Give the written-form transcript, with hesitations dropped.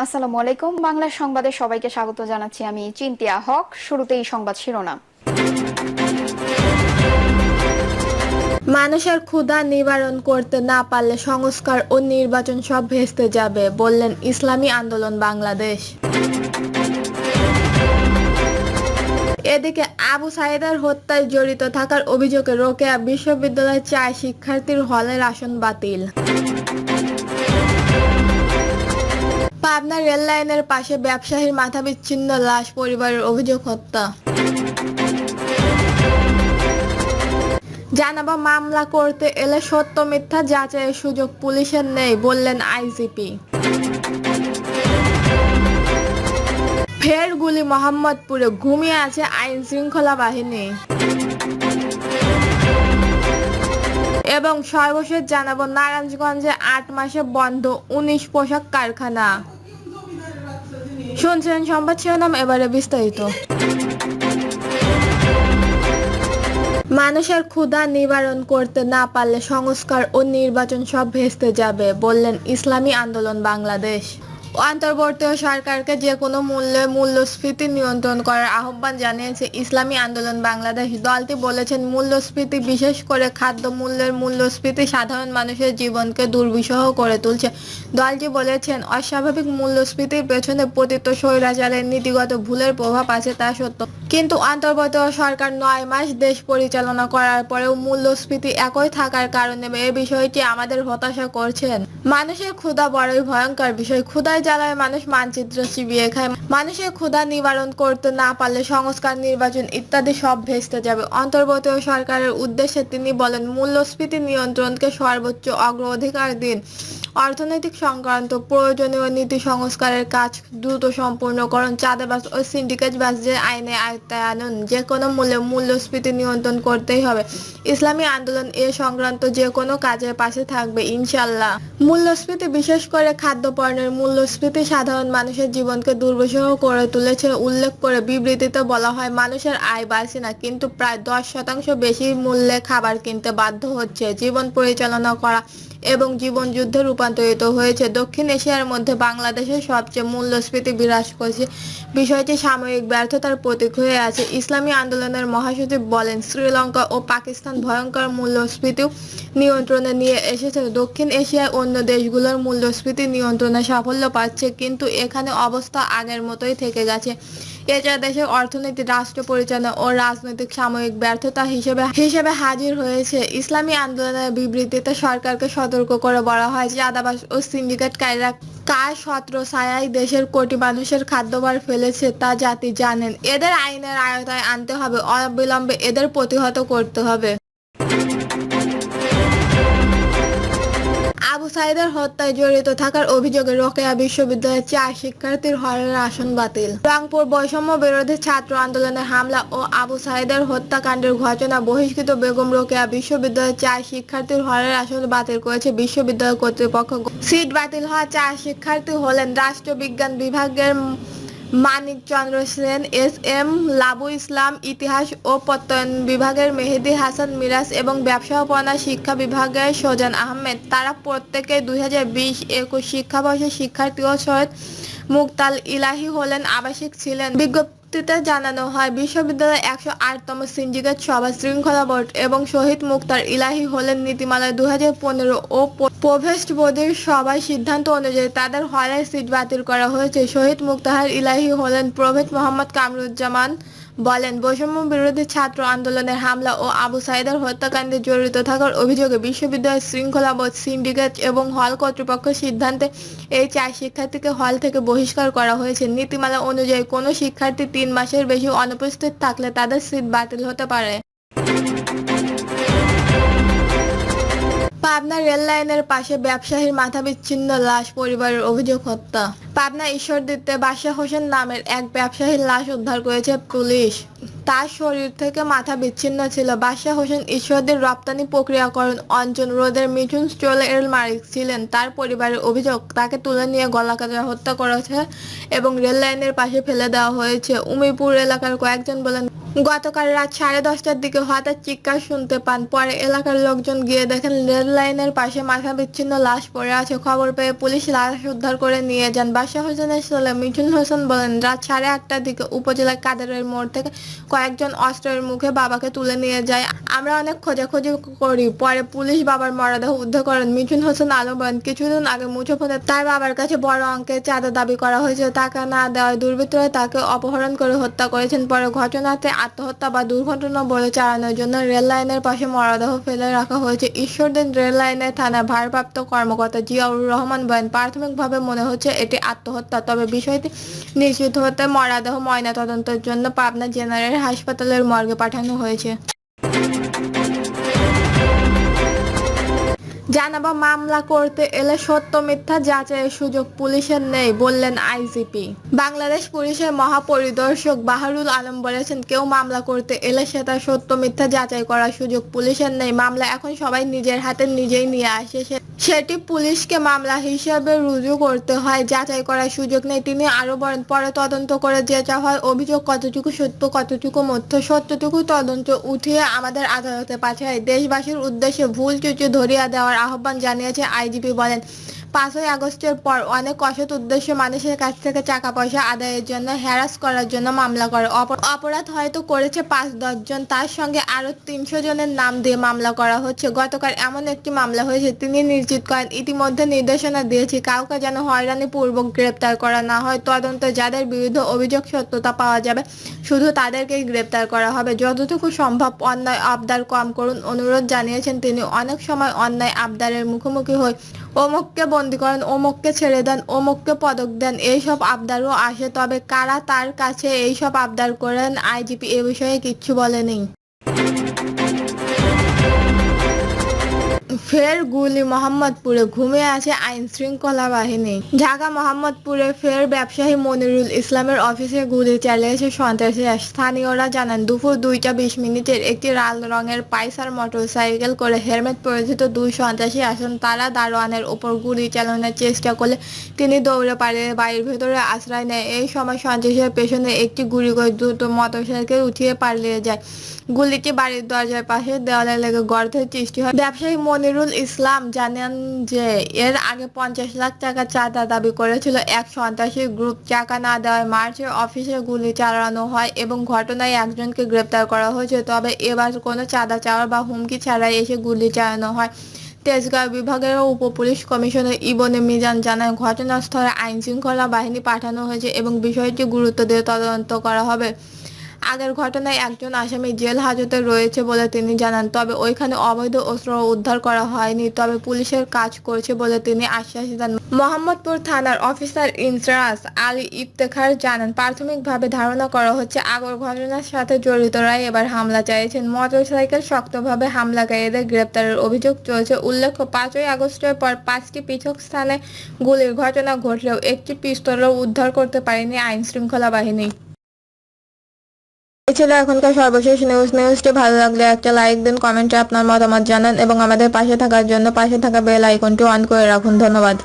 আসসালামু আলাইকুম। বাংলা সংবাদে সবাইকে স্বাগত জানাচ্ছি। আমি চিন্তিয়া হক। শুরুতেই সংবাদ শিরোনাম। মানুষের ক্ষুধা নিবারণ করতে না পারলে সংস্কার ও নির্বাচন সব ভেস্তে যাবে, বললেন ইসলামী আন্দোলন বাংলাদেশ। এদিকে আবু সাইদের হত্যায় জড়িত থাকার অভিযোগে রোকেয়া বিশ্ববিদ্যালয়ের 4 শিক্ষার্থীর হলের আসন বাতিল। পাবনা রেল লাইনের পাশে ব্যবসায়ীর মাথা বিচ্ছিন্ন লাশ, পরিবারের অভিযোগ হত্যা। জানাবো মামলা করতে এলে সত্য মিথ্যা যাচাইয়ের সুযোগ পুলিশের নেই, বললেন আইজিপি। ফের গুলি মোহাম্মদপুরে, ঘুমিয়ে আছে আইন শৃঙ্খলা বাহিনী। এবং সর্বশেষ জানাবো নারায়ণগঞ্জে 8 মাসে বন্ধ 19 পোশাক কারখানা। শুনছেন সংবাদ শিরোনাম, এবারে বিস্তারিত। মানুষের ক্ষুধা নিবারণ করতে না পারলে সংস্কার ও নির্বাচন সব ভেস্তে যাবে, বললেন ইসলামী আন্দোলন বাংলাদেশ। অন্তর্বর্তী সরকারকে যে কোনো মূল্যে মূল্যস্ফীতি নিয়ন্ত্রণ করার আহ্বান জানিয়েছে ইসলামী আন্দোলন বাংলাদেশ। দলটি বলেছেন, মূল্যস্ফীতি, বিশেষ করে খাদ্য মূল্যের মূল্যস্ফীতি সাধারণ মানুষের জীবনকে দুর্বিষহ করে তুলছে। দলটি বলেছেন, অস্বাভাবিক মূল্যস্ফীতির পেছনে পতিত স্বৈরাচারের নীতিগত ভুলের প্রভাব আছে, তা সত্য। কিন্তু অন্তর্বর্তী সরকার 9 মাস দেশ পরিচালনা করার পরেও মূল্যস্ফীতি একই থাকার কারণে এই বিষয়টি আমাদের হতাশা করছেন। মানুষের ক্ষুধা বড়ই ভয়ঙ্কর বিষয়। ক্ষুধায় জ্বালায় মানুষ মানচিত্র চিবিয়ে খায়। মানুষের ক্ষুধা নিবারণ করতে না পারলে সংস্কার, নির্বাচন ইত্যাদি সব ভেস্তে যাবে। অন্তর্বর্তী সরকারের উদ্দেশ্যে তিনি বলেন, মূল্যস্ফীতি নিয়ন্ত্রণকে সর্বোচ্চ অগ্রাধিকার দিন। অর্থনৈতিক সংক্রান্ত প্রয়োজনীয় নীতি সংস্কারের কাজ দ্রুত সম্পূর্ণ করুন। চাঁদাবাজ ও সিন্ডিকেটবাজদের আইনে আওতায় আনুন। যে কোনো মূল্যে মূল্যস্ফীতি নিয়ন্ত্রণ করতেই হবে। ইসলামী আন্দোলন এ সংক্রান্ত যে কোনো কাজের পাশে থাকবে, ইনশাআল্লাহ। মূল্যস্ফীতি, বিশেষ করে খাদ্যপণ্যের মূল্যস্ফীতি সাধারণ মানুষের জীবনকে দুর্বিষহ করে তুলেছে উল্লেখ করে বিবৃতিতে বলা হয়, মানুষের আয় বাড়ছে না, কিন্তু প্রায় 10% বেশি মূল্যে খাবার কিনতে বাধ্য হচ্ছে। জীবন পরিচালনা করা এবং জীবন যুদ্ধে রূপান্তরিত হয়েছে। দক্ষিণ এশিয়ার মধ্যে বাংলাদেশের সবচেয়ে মূল্যস্ফীতি বিরাজ করছে। বিষয়টি সাময়িক ব্যর্থতার প্রতীক হয়ে আছে। ইসলামী আন্দোলনের মহাসচিব বলেন, শ্রীলঙ্কা ও পাকিস্তান ভয়ঙ্কর মূল্যস্ফীতি নিয়ন্ত্রণে নিয়ে এসেছে। দক্ষিণ এশিয়ায় অন্য দেশগুলোর মূল্যস্ফীতি নিয়ন্ত্রণে সাফল্য পাচ্ছে, কিন্তু এখানে অবস্থা আগের মতোই থেকে গেছে। এছাড়া দেশের অর্থনীতি, রাষ্ট্র পরিচালনা ও রাজনৈতিক সাময়িক ব্যর্থতা হিসেবে হাজির হয়েছে। ইসলামী আন্দোলনের বিবৃতিতে সরকারকে সতর্ক করে বলা হয়, চাঁদাবাজ ও সিন্ডিকেটকারীরা কার ছত্রছায়ায় দেশের কোটি মানুষের খাদ্যভার ফেলেছে তা জাতি জানেন। এদের আইনের আওতায় আনতে হবে, অবিলম্বে এদের প্রতিহত করতে হবে। আবু সাইদের হত্যায় জড়িত থাকার অভিযোগে রোকেয়া বিশ্ববিদ্যালয়ের 4 শিক্ষার্থীর হলের আসন বাতিল। রংপুর বৈষম্য বিরোধী ছাত্র আন্দোলনের হামলা ও আবু সাইদের হত্যাকাণ্ডের ঘটনা বহিষ্কৃত বেগম রোকেয়া বিশ্ববিদ্যালয়ের 4 শিক্ষার্থীর হলের আসন বাতিল করেছে বিশ্ববিদ্যালয় কর্তৃপক্ষ। সিট বাতিল হওয়া 4 শিক্ষার্থী হলেন রাষ্ট্রবিজ্ঞান বিভাগের মানিক চন্দ্র সেন, এস এম লাবু ইসলাম, ইতিহাস ও প্রত্যয়ন বিভাগের মেহেদী হাসান মিরাজ এবং ব্যবস্থাপনা শিক্ষা বিভাগের সোজান আহমেদ। তারা প্রত্যেকে 2020-21 শিক্ষাবর্ষের শিক্ষার্থী ও সৈয়দ মুক্তাল ইলাহি হলেন আবাসিক ছিলেন। বিজ্ঞপ্তিতে জানানো হয়, বিশ্ববিদ্যালয়ের 108তম সিন্ডিকেট সভা শৃঙ্খলা বোর্ড এবং শহীদ মুক্তার ইলাহি হলেন নীতিমালায় 2015 ও প্রভেস্ট বোর্ডের সভায় সিদ্ধান্ত অনুযায়ী তাদের হলের সিট বাতিল করা হয়েছে। শহীদ মুক্তার ইলাহি হলেন প্রভেস্ট মোহাম্মদ কামরুজ্জামান বলেন, বৈষম্য বিরোধী ছাত্র আন্দোলনের হামলা ও আবু সাইদের হত্যাকাণ্ডে জড়িত থাকার অভিযোগে বিশ্ববিদ্যালয়ের শৃঙ্খলা বোর্ড, সিন্ডিকেট এবং হল কর্তৃপক্ষের সিদ্ধান্তে এই 4 শিক্ষার্থীকে হল থেকে বহিষ্কার করা হয়েছে। নীতিমালা অনুযায়ী কোনো শিক্ষার্থী 3 মাসের বেশি অনুপস্থিত থাকলে তাদের সিট বাতিল হতে পারে। পাবনা রেল লাইনের পাশে ব্যবসায়ীর মাথা বিচ্ছিন্ন লাশ, পরিবারের অভিযোগ হত্যা। পাবনা ঈশ্বরদীতে বাদশা হোসেন নামের এক ব্যবসায়ীর লাশ উদ্ধার করেছে পুলিশ। তার শরীর থেকে মাথা বিচ্ছিন্ন ছিল। বাদশা হোসেন ঈশ্বরদীর রপ্তানি প্রক্রিয়াকরণ অঞ্চল রোডের মিঠুন স্টলের মালিক ছিলেন। তার পরিবারের অভিযোগ, তাকে তুলে নিয়ে গলা কেটে হত্যা করা হয়েছে এবং রেল লাইনের পাশে ফেলে দেওয়া হয়েছে। উমিপুর এলাকার কয়েকজন বলেন, গতকাল রাত 10:30টার দিকে হঠাৎ চিৎকার শুনতে পান। পরে এলাকার লোকজন গিয়ে দেখেন রেল লাইনের পাশে মাথা বিচ্ছিন্ন লাশ পড়ে আছে। খবর পেয়ে পুলিশ লাশ উদ্ধার করে নিয়ে যান। বাদশা হোসেনের ছেলে মিঠুন হোসেন বলেন, রাত 8:30টার দিকে উপজেলার কাদেরের মোড় থেকে কয়েকজন অস্ত্রের মুখে বাবাকে তুলে নিয়ে যায়। আমরা অনেক খোঁজাখুঁজি করি, পরে পুলিশ বাবার মরদেহ উদ্ধার করেন। মিঠুন হোসেন আলো বলেন, কিছুদিন আগে মুঠোফোনে তার বাবার কাছে বড় অঙ্কের চাঁদা দাবি করা হয়েছে। টাকা না দেওয়ায় দুর্বৃত্তরা তাকে অপহরণ করে হত্যা করেছেন। পরে ঘটনাতে আত্মহত্যা বা দুর্ঘটনা বলে চালানোর জন্য রেল লাইনের পাশে মরদেহ ফেলে রাখা হয়েছে। ঈশ্বরদী রেল লাইনের থানার ভারপ্রাপ্ত কর্মকর্তা জিয়াউর রহমান বলেন, প্রাথমিকভাবে মনে হচ্ছে এটি আত্মহত্যা, তবে বিষয়টি নিশ্চিত হতে মরদেহ ময়নাতদন্তের জন্য পাবনা জেনারেল হাসপাতালের মর্গে পাঠানো হয়েছে। জানাবো, মামলা করতে এলে সত্য মিথ্যা যাচাইয়ের সুযোগ পুলিশের নেই, বললেন আইজিপি। বাংলাদেশ পুলিশের মহাপরিদর্শক বাহারুল আলম বলেছেন, কেউ মামলা করতে এলে সেটা সত্য মিথ্যা যাচাই করার সুযোগ পুলিশের নেই। মামলা এখন সবাই নিজের হাতে নিজেই নিয়ে আসে, সেটি পুলিশকে মামলা হিসেবে রুজু করতে হয়, যাচাই করার সুযোগ নেই। তিনি আরো বলেন, পরে তদন্ত করে যেটা হয়, অভিযোগ কতটুকু সত্য কতটুকু মিথ্যা, সত্যটুকু তদন্ত উঠিয়ে আমাদের আদালতে পাঠায়। দেশবাসীর উদ্দেশ্যে ভুল ত্রুটি ধরিয়ে দেওয়ার আহ্বান জানিয়েছে আইজিপি। বলেন, 5ই আগস্টের পর অনেক অসৎ উদ্দেশ্য মানুষের কাছ থেকে টাকা পয়সা আদায়ের জন্য, হ্যারাস করার জন্য মামলা করে। অপরাধ হয়তো করেছে 5-10 জন, তার সঙ্গে আরো 300 জনের নাম দিয়ে মামলা করা হচ্ছে। গতকাল এমন একটি মামলা হয়েছে, তিনি নিশ্চিত করেন, ইতিমধ্যে নির্দেশনা দিয়েছি, কাউকে যেন হয়রানি পূর্বক গ্রেপ্তার করা না হয়। তদন্তে যাদের বিরুদ্ধে অভিযোগ সত্যতা পাওয়া যাবে শুধু তাদেরকেই গ্রেপ্তার করা হবে। যতটুকু সম্ভব অন্যায় আবদার কম করুন অনুরোধ জানিয়েছেন তিনি। অনেক সময় অন্যায় আবদারের মুখোমুখি হই, অমুককে বন্দি করেন, অমুককে ছেড়ে দেন, অমুককে পদক দেন, এইসব আবদারও আসে, তবে কারা তার কাছে এইসব আবদার করেন আইজিপি এ বিষয়ে কিচ্ছু বলেনি। ফের গুলি মোহাম্মদপুরে, ঘুমিয়ে আছে আইন শৃঙ্খলা বাহিনী। ঢাকা মোহাম্মদপুরে ফের ব্যবসায়ী মনিরুল ইসলামের অফিসে গুলি চালিয়েছে সন্ত্রাসীরা। স্থানীয়রা জানান, দুপুর 2টা 20 মিনিটের একটি লাল রঙের পালসার মোটরসাইকেল করে হেলমেট পরিহিত 2 সন্ত্রাসী আসেন। তারা দারোয়ানের উপর গুলি চালানোর চেষ্টা করলে তিনি দৌড়ে পালিয়ে বাড়ির ভেতরে আশ্রয় নেয়। এই সময় সন্ত্রাসীরা পেছনে একটি গুলি করে দ্রুত মোটরসাইকেল উঠিয়ে পালিয়ে যায়। গুলিটি বাড়ির দরজার পাশে দেওয়ালে লেগে গর্তের সৃষ্টি হয়। ব্যবসায়ী মনিরুল ইসলাম জানান যে এর আগে 50 লাখ টাকা চাঁদা দাবি করেছিল এক সন্ত্রাসী গ্রুপ। টাকা না দেওয়ায় মার্চে অফিসে গুলি চালানো হয় এবং ঘটনায় একজনকে গ্রেপ্তার করা হয়েছে। তবে এবার কোনো চাঁদা চাওয়ার বা হুমকি ছাড়াই এসে গুলি চালানো হয়। তেজগাঁও বিভাগের উপপুলিশ কমিশনার ইবনে মিজান জানান, ঘটনাস্থলে আইনশৃঙ্খলা বাহিনী পাঠানো হয়েছে এবং বিষয়টি গুরুত্ব দিয়ে তদন্ত করা হবে। আগের ঘটনায় একজন আসামি জেল হাজতে রয়েছে বলে তিনি জানান, তবে ওইখানে অবৈধ অস্ত্র উদ্ধার করা হয়নি, তবে পুলিশের কাজ করছে বলে তিনি আশ্বাস দেন। মোহাম্মদপুর থানার অফিসার ইনচার্জ আলী ইফতেখার জানান, প্রাথমিকভাবে ধারণা করা হচ্ছে আগের ঘটনার সাথে জড়িতরাই এবার হামলা চালিয়েছেন। মোটরসাইকেল শক্তভাবে হামলাকারীদের গ্রেপ্তারের অভিযোগ চলছে। উল্লেখ্য, 5ই আগস্টের পর 5টি পৃথক স্থানে গুলির ঘটনা ঘটলেও একটি পিস্তলও উদ্ধার করতে পারেনি আইন শৃঙ্খলা বাহিনী। এই ছিল এখনকার সর্বশেষ নিউজ। নিউজটি ভালো লাগলে একটা লাইক দিন, কমেন্টে আপনার মতামত জানান এবং আমাদের পাশে থাকার জন্য পাশে থাকা বেল আইকনটি অন করে রাখুন। ধন্যবাদ।